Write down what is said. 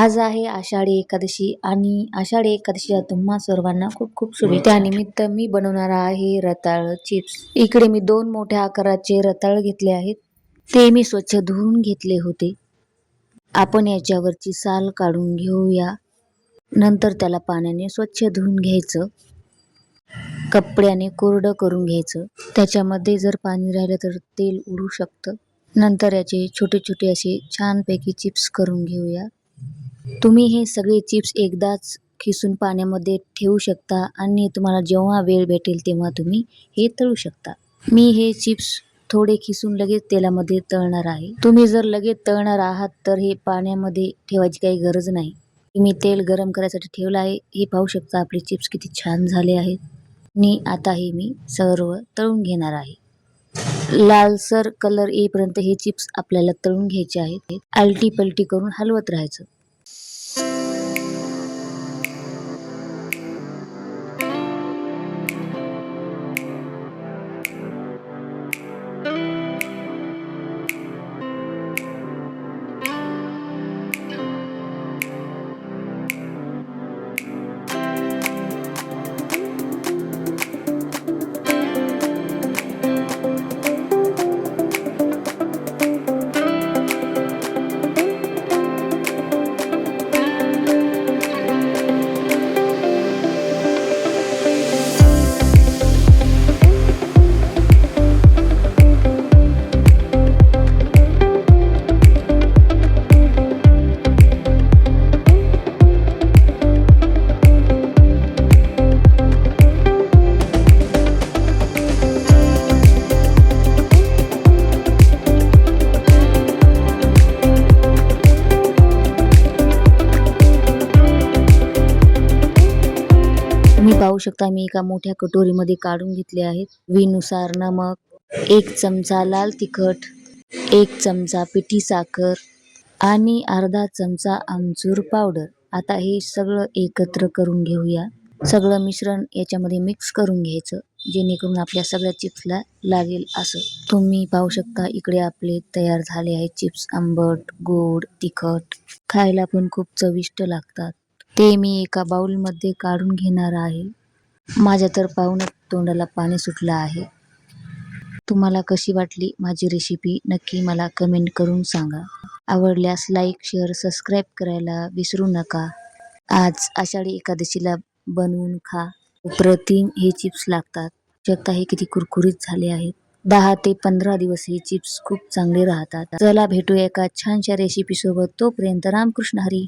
आज आहे आषाढी एकादशी आणि आषाढी एकादशीला तुम्हा सर्वांना खूप खूप शुभेच्छा। त्यानिमित्त मी बनवणार आहे रताळ चिप्स। इकडे मी 2 मोठ्या आकाराचे रताळ घेतले आहेत। ते मी स्वच्छ धुवून घेतले होते। आपण याच्यावरची साल काढून घेऊया। नंतर त्याला पाण्याने स्वच्छ धुवून घ्यायचं। कपड्याने कोरडं करून घ्यायचं। त्याच्यामध्ये जर पाणी राहिलं तर तेल उडू शकतं। नंतर याचे छोटे छोटे असे छानपैकी चिप्स करून घेऊया। तुम्ही हे सगळे चिप्स एकदाच खिसून पाण्यामध्ये ठेवू शकता आणि तुम्हाला जेव्हा वेळ भेटेल तेव्हा तुम्ही हे तळू शकता। मी हे चिप्स थोडे खिसून लगेच तेलामध्ये तळणार आहे। तुम्ही जर लगेच तळणार आहात तर हे पाण्यामध्ये ठेवायची काही गरज नाही। मी तेल गरम करायसाठी ठेवलं आहे। हे पाहू शकता आपले चिप्स किती छान झाले आहेत। आणि आता हे मी सर्व तळून घेणार आहे। लालसर कलर येईपर्यंत हे चिप्स आपल्याला तळून घ्यायचे आहेत। आलटी पलटी करून हलवत राहायचं। तुम्ही पाहू शकता मी एका मोठ्या कटोरीमध्ये काढून घेतले आहेत। चवीनुसार नमक, 1 चमचा लाल तिखट, 1 चमचा पिठी साखर आणि अर्धा चमचा आमचूर पावडर। आता हे सगळं एकत्र करून घेऊया। सगळं मिश्रण याच्यामध्ये मिक्स करून घ्यायचं जेणेकरून आपल्या सगळ्या चिप्सला लागेल असं। तुम्ही पाहू शकता इकडे आपले तयार झाले आहेत चिप्स। आंबट, गोड, तिखट, खायला पण खूप चविष्ट लागतात। ते मी एका बाउल मध्ये काढून घेणार आहे। माझ्या तर पाहूनच तोंडाला पाणी सुटलं आहे। तुम्हाला कशी वाटली माझी रेसिपी नक्की मला कमेंट करून सांगा। आवडल्यास लाईक, शेअर, सबस्क्राईब करायला विसरू नका। आज आषाढी एकादशीला बनवून खा। अप्रतिम हे चिप्स लागतात। शकता हे किती कुरकुरीत झाले आहेत। 10 ते 15 दिवस हे चिप्स खूप चांगले राहतात। चला भेटूया एका छानशा रेसिपी सोबत। तोपर्यंत रामकृष्ण हरी।